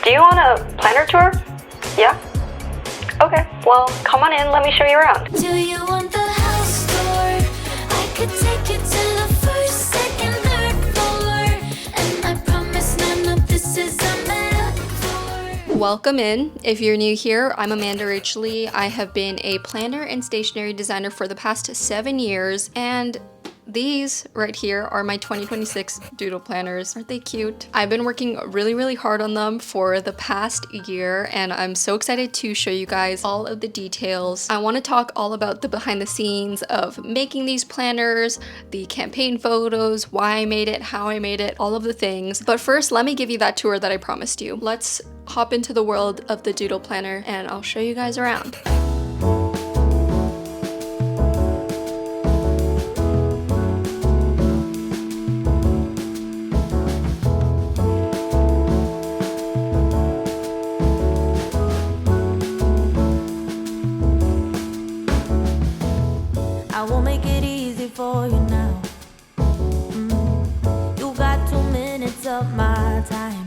Do you want a planner tour? Yeah? Okay, well, come on in, let me show you around. Do you want the house tour? I could take you to the first, second, third floor. And I promise none of this is a metaphor. Welcome in. If you're new here, I'm Amanda Rachel Lee. I have been a planner and stationery designer for the past 7 years, and these right here are my 2026 Doodle Planners. Aren't they cute? I've been working really hard on them for the past year, and I'm so excited to show you guys all of the details. I want to talk all about the behind the scenes of making these planners, the campaign photos, why I made it, how I made it, all of the things. But first, let me give you that tour that I promised you. Let's hop into the world of the Doodle Planner and I'll show you guys around. I won't make it easy for you now. You got 2 minutes of my time,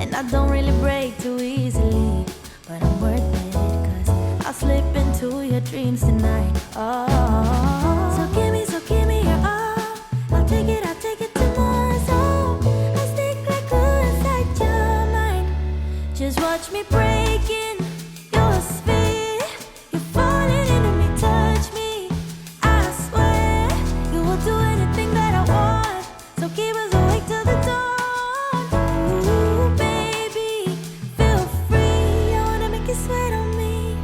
and I don't really break too easily, but I'm worth it, 'cause I'll slip into your dreams tonight. Oh, so give me your all. I'll take it tomorrow. So I stick like glue inside your mind. Just watch me breaking your sphere. You're falling into me, touch me. I swear you will do anything that I want. So keep us awake till the dawn. Ooh, baby, feel free. I wanna make you sweat on me.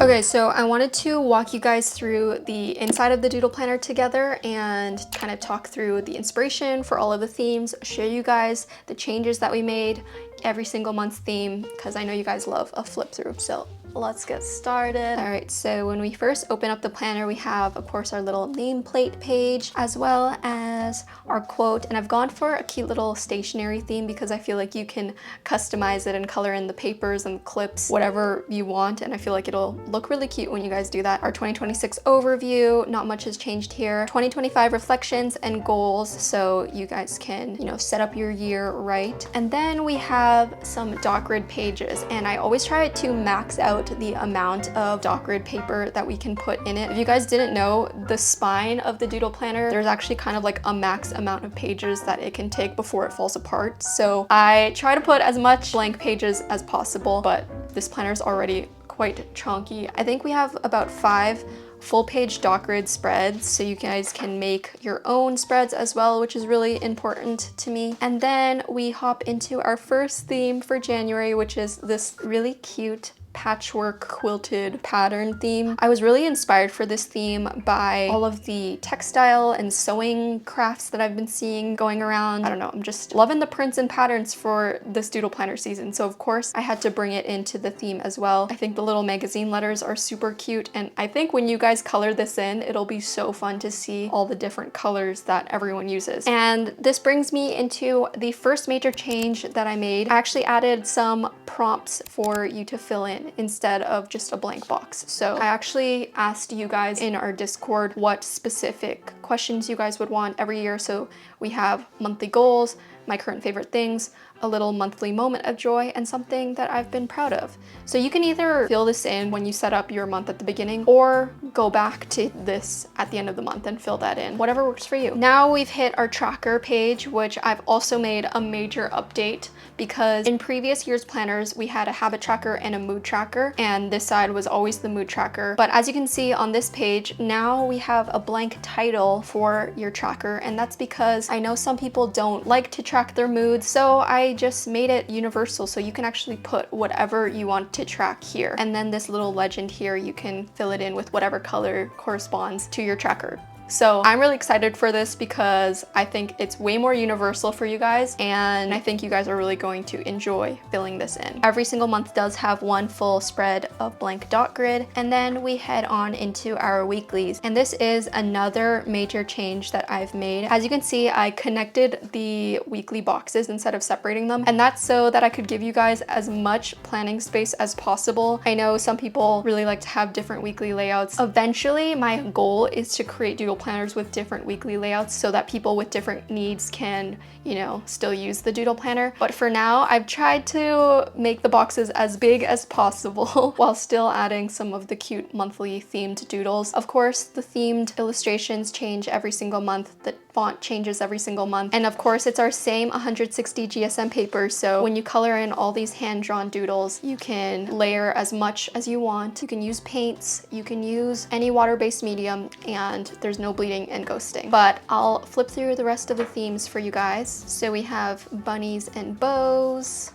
Okay, so I wanted to walk you guys through the inside of the Doodle Planner together and kind of talk through the inspiration for all of the themes, show you guys the changes that we made, every single month's theme, because I know you guys love a flip through. So let's get started. All right, so when we first open up the planner, we have, of course, our little nameplate page as well as our quote. And I've gone for a cute little stationery theme because I feel like you can customize it and color in the papers and clips, whatever you want. And I feel like it'll look really cute when you guys do that. Our 2026 overview, not much has changed here. 2025 reflections and goals, so you guys can, set up your year right. And then we have some doc grid pages, and I always try to max out the amount of doc grid paper that we can put in it. If you guys didn't know, the spine of the Doodle Planner, there's actually kind of like a max amount of pages that it can take before it falls apart. So I try to put as much blank pages as possible, but this planner is already quite chunky. I think we have about 5 full-page doc grid spreads, so you guys can make your own spreads as well, which is really important to me. And then we hop into our first theme for January, which is this really cute patchwork quilted pattern theme. I was really inspired for this theme by all of the textile and sewing crafts that I've been seeing going around. I don't know, I'm just loving the prints and patterns for this Doodle Planner season. So of course I had to bring it into the theme as well. I think the little magazine letters are super cute, and I think when you guys color this in, it'll be so fun to see all the different colors that everyone uses. And this brings me into the first major change that I made. I actually added some prompts for you to fill in instead of just a blank box. So I actually asked you guys in our Discord what specific questions you guys would want every year. So we have monthly goals, my current favorite things, a little monthly moment of joy, and something that I've been proud of. So you can either fill this in when you set up your month at the beginning, or go back to this at the end of the month and fill that in, whatever works for you. Now we've hit our tracker page, which I've also made a major update, because in previous year's planners, we had a habit tracker and a mood tracker, and this side was always the mood tracker. But as you can see on this page, now we have a blank title for your tracker, and that's because I know some people don't like to track their moods, so I just made it universal, so you can actually put whatever you want to track here. And then this little legend here, you can fill it in with whatever color corresponds to your tracker. So I'm really excited for this because I think it's way more universal for you guys, and I think you guys are really going to enjoy filling this in. Every single month does have one full spread of blank dot grid, and then we head on into our weeklies. And this is another major change that I've made. As you can see, I connected the weekly boxes instead of separating them, and that's so that I could give you guys as much planning space as possible. I know some people really like to have different weekly layouts. Eventually, my goal is to create Doodle doodle planners with different weekly layouts so that people with different needs can, you know, still use the doodle planner. But for now, I've tried to make the boxes as big as possible while still adding some of the cute monthly themed doodles. Of course, the themed illustrations change every single month. The font changes every single month. And of course, it's our same 160 GSM paper. So when you color in all these hand-drawn doodles, you can layer as much as you want. You can use paints, you can use any water-based medium, and there's no bleeding and ghosting. But I'll flip through the rest of the themes for you guys. So we have bunnies and bows.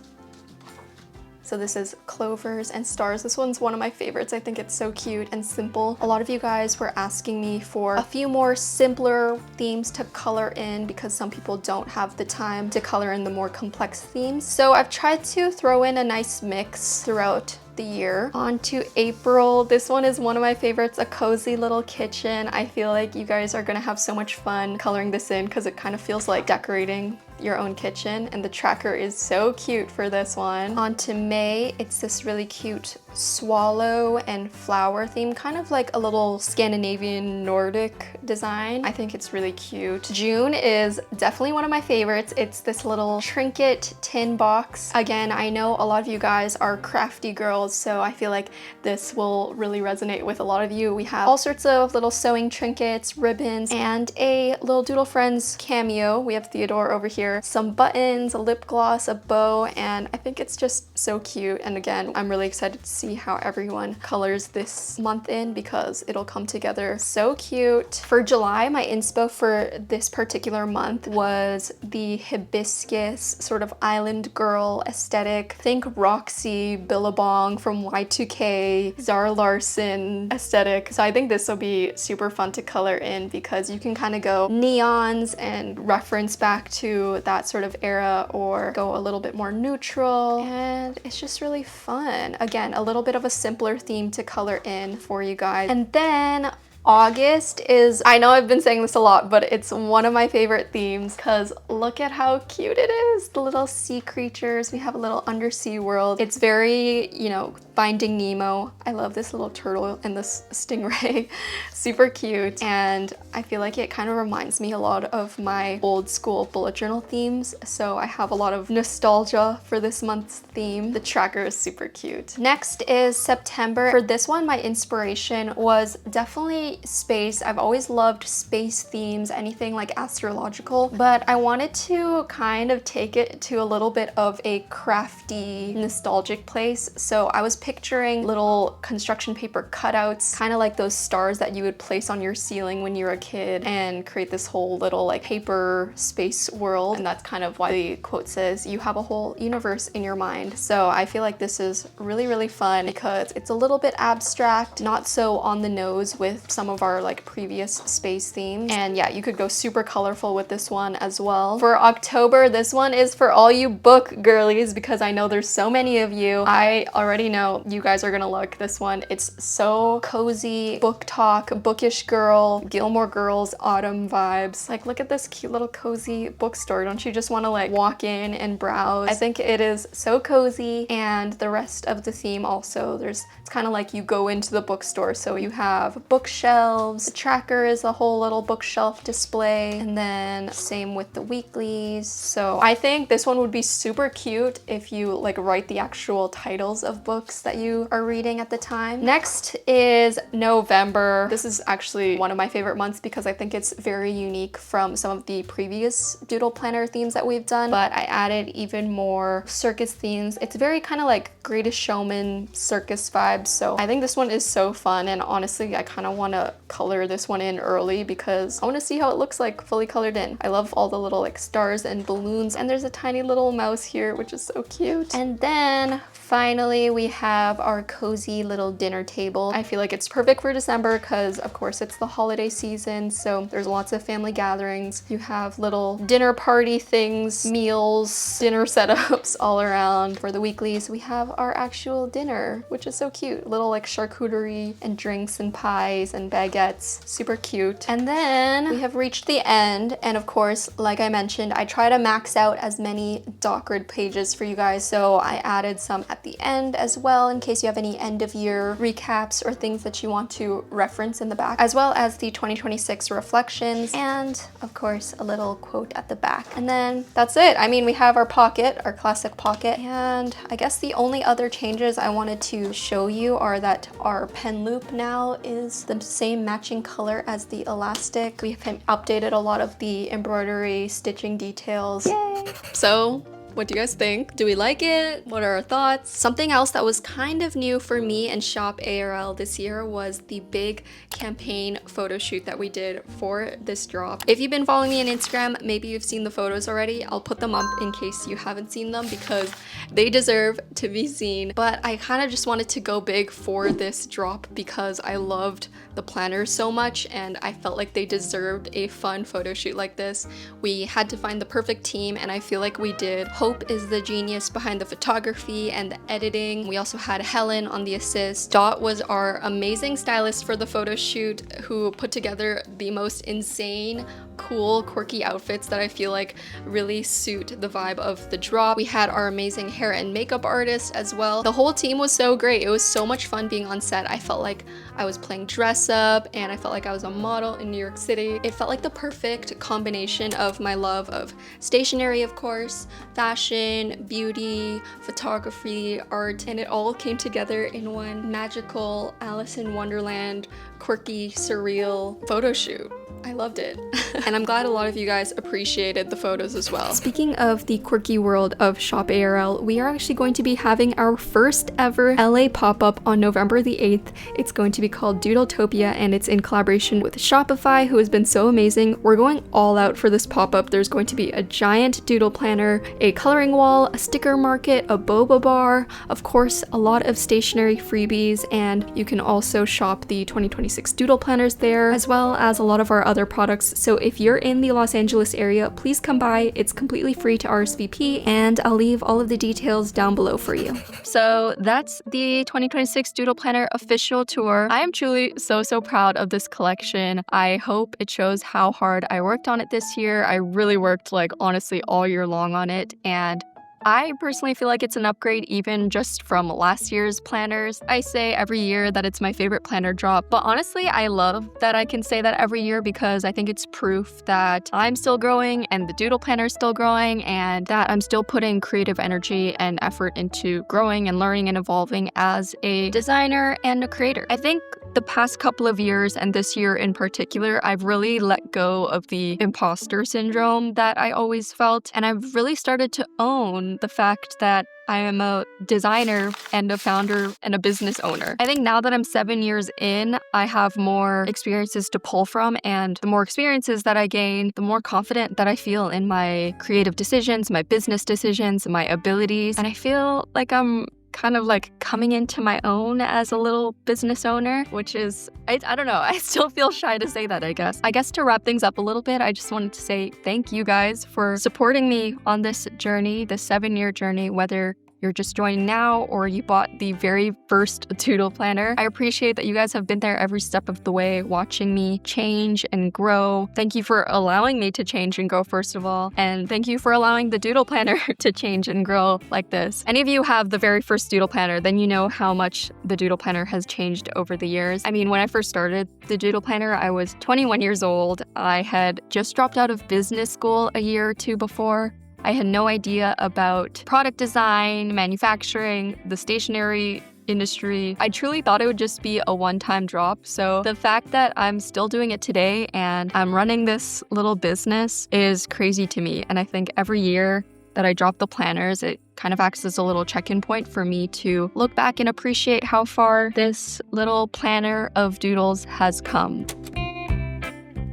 So this is clovers and stars. This one's one of my favorites. I think it's so cute and simple. A lot of you guys were asking me for a few more simpler themes to color in because some people don't have the time to color in the more complex themes. So I've tried to throw in a nice mix throughout the year. On to April. This one is one of my favorites, a cozy little kitchen. I feel like you guys are gonna have so much fun coloring this in because it kind of feels like decorating your own kitchen, and the tracker is so cute for this one. On to May, it's this really cute swallow and flower theme, kind of like a little Scandinavian Nordic design. I think it's really cute. June is definitely one of my favorites. It's this little trinket tin box. Again, I know a lot of you guys are crafty girls, so I feel like this will really resonate with a lot of you. We have all sorts of little sewing trinkets, ribbons, and a little Doodle Friends cameo. We have Theodore over here, some buttons, a lip gloss, a bow, and I think it's just so cute. And again, I'm really excited to see how everyone colors this month in because it'll come together so cute. For July, my inspo for this particular month was the hibiscus sort of island girl aesthetic. Think Roxy, Billabong from Y2K, Zara Larson aesthetic. So I think this will be super fun to color in because you can kind of go neons and reference back to that sort of era or go a little bit more neutral, and it's just really fun. Again, a little bit of a simpler theme to color in for you guys. And then August is, I know I've been saying this a lot, but it's one of my favorite themes because look at how cute it is. The little sea creatures. We have a little undersea world. It's very, you know, Finding Nemo. I love this little turtle and this stingray. Super cute. And I feel like it kind of reminds me a lot of my old school bullet journal themes. So I have a lot of nostalgia for this month's theme. The tracker is super cute. Next is September. For this one, my inspiration was definitely space. I've always loved space themes, anything like astrological, but I wanted to kind of take it to a little bit of a crafty, nostalgic place. So I was picturing little construction paper cutouts, kind of like those stars that you would place on your ceiling when you were a kid, and create this whole little like paper space world. And that's kind of why the quote says, you have a whole universe in your mind. So I feel like this is really, really fun because it's a little bit abstract, not so on the nose with some of our like previous space themes. And yeah, you could go super colorful with this one as well. For October, this one is for all you book girlies because I know there's so many of you. I already know you guys are gonna like this one. It's so cozy, book talk, bookish girl, Gilmore Girls, autumn vibes. Like, look at this cute little cozy bookstore. Don't you just want to like walk in and browse? I think it is so cozy. And the rest of the theme also, it's kind of like you go into the bookstore. So you have bookshelves, the tracker is a whole little bookshelf display, and then same with the weeklies. So I think this one would be super cute if you like write the actual titles of books that you are reading at the time. Next is November. This is actually one of my favorite months because I think it's very unique from some of the previous doodle planner themes that we've done, but I added even more circus themes. It's very kind of like Greatest Showman circus vibes. So I think this one is so fun, and honestly, I kind of want to color this one in early because I want to see how it looks like fully colored in. I love all the little like stars and balloons, and there's a tiny little mouse here, which is so cute. And then finally, we have our cozy little dinner table. I feel like it's perfect for December because of course it's the holiday season, so there's lots of family gatherings. You have little dinner party things, meals, dinner setups all around. For the weeklies, we have our actual dinner, which is so cute. Little like charcuterie and drinks and pies and baguettes, super cute. And then we have reached the end, and of course, like I mentioned, I try to max out as many doc grid pages for you guys, so I added some at the end as well in case you have any end of year recaps or things that you want to reference in the back, as well as the 2026 reflections, and of course a little quote at the back. And then that's it. I mean, we have our pocket, our classic pocket, and I guess the only other changes I wanted to show you are that our pen loop now is the same matching color as the elastic. We've updated a lot of the embroidery stitching details. Yay! So what do you guys think? Do we like it? What are our thoughts? Something else that was kind of new for me and Shop ARL this year was the big campaign photo shoot that we did for this drop. If you've been following me on Instagram, maybe you've seen the photos already. I'll put them up in case you haven't seen them because they deserve to be seen. But I kind of just wanted to go big for this drop because I loved the planners so much and I felt like they deserved a fun photo shoot like this. We had to find the perfect team and I feel like we did. Hope is the genius behind the photography and the editing. We also had Helen on the assist. Dot was our amazing stylist for the photo shoot who put together the most insane, cool, quirky outfits that I feel like really suit the vibe of the drop. We had our amazing hair and makeup artist as well. The whole team was so great. It was so much fun being on set. I felt like I was playing dress up and I felt like I was a model in New York City. It felt like the perfect combination of my love of stationery, of course, fashion, beauty, photography, art, and it all came together in one magical Alice in Wonderland, quirky, surreal photo shoot. I loved it. And I'm glad a lot of you guys appreciated the photos as well. Speaking of the quirky world of Shop ARL, we are actually going to be having our first ever LA pop-up on November the 8th. It's going to be called Doodletopia and it's in collaboration with Shopify, who has been so amazing. We're going all out for this pop-up. There's going to be a giant doodle planner, a coloring wall, a sticker market, a boba bar, of course, a lot of stationery freebies, and you can also shop the 2026 doodle planners there, as well as a lot of our other products. So if you're in the Los Angeles area, please come by. It's completely free to RSVP and I'll leave all of the details down below for you. So that's the 2026 Doodle Planner official tour. I am truly so proud of this collection. I hope it shows how hard I worked on it this year. I really worked like honestly all year long on it, and I personally feel like it's an upgrade even just from last year's planners. I say every year that it's my favorite planner drop, but honestly, I love that I can say that every year because I think it's proof that I'm still growing and the Doodle Planner is still growing and that I'm still putting creative energy and effort into growing and learning and evolving as a designer and a creator. I think the past couple of years, and this year in particular, I've really let go of the imposter syndrome that I always felt, and I've really started to own the fact that I am a designer and a founder and a business owner. I think now that I'm 7 years in, I have more experiences to pull from, and the more experiences that I gain, the more confident that I feel in my creative decisions, my business decisions, my abilities, and I feel like I'm kind of like coming into my own as a little business owner, which is, I don't know, I still feel shy to say that, I guess. To wrap things up a little bit, I just wanted to say thank you guys for supporting me on this journey, this 7-year journey, whether you're just joining now or you bought the very first Doodle Planner. I appreciate that you guys have been there every step of the way, watching me change and grow. Thank you for allowing me to change and grow, first of all. And thank you for allowing the Doodle Planner to change and grow like this. Any of you have the very first Doodle Planner, then you know how much the Doodle Planner has changed over the years. I mean, when I first started the Doodle Planner, I was 21 years old. I had just dropped out of business school a year or two before. I had no idea about product design, manufacturing, the stationery industry. I truly thought it would just be a one-time drop. So the fact that I'm still doing it today and I'm running this little business is crazy to me. And I think every year that I drop the planners, it kind of acts as a little check-in point for me to look back and appreciate how far this little planner of doodles has come.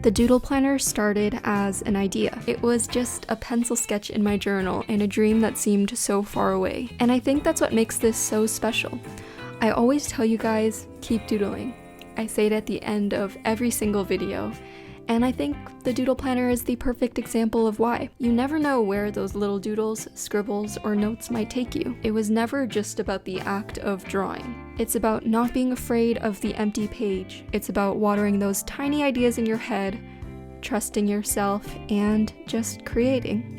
The Doodle Planner started as an idea. It was just a pencil sketch in my journal and a dream that seemed so far away. And I think that's what makes this so special. I always tell you guys, keep doodling. I say it at the end of every single video. And I think the Doodle Planner is the perfect example of why. You never know where those little doodles, scribbles, or notes might take you. It was never just about the act of drawing. It's about not being afraid of the empty page. It's about watering those tiny ideas in your head, trusting yourself, and just creating.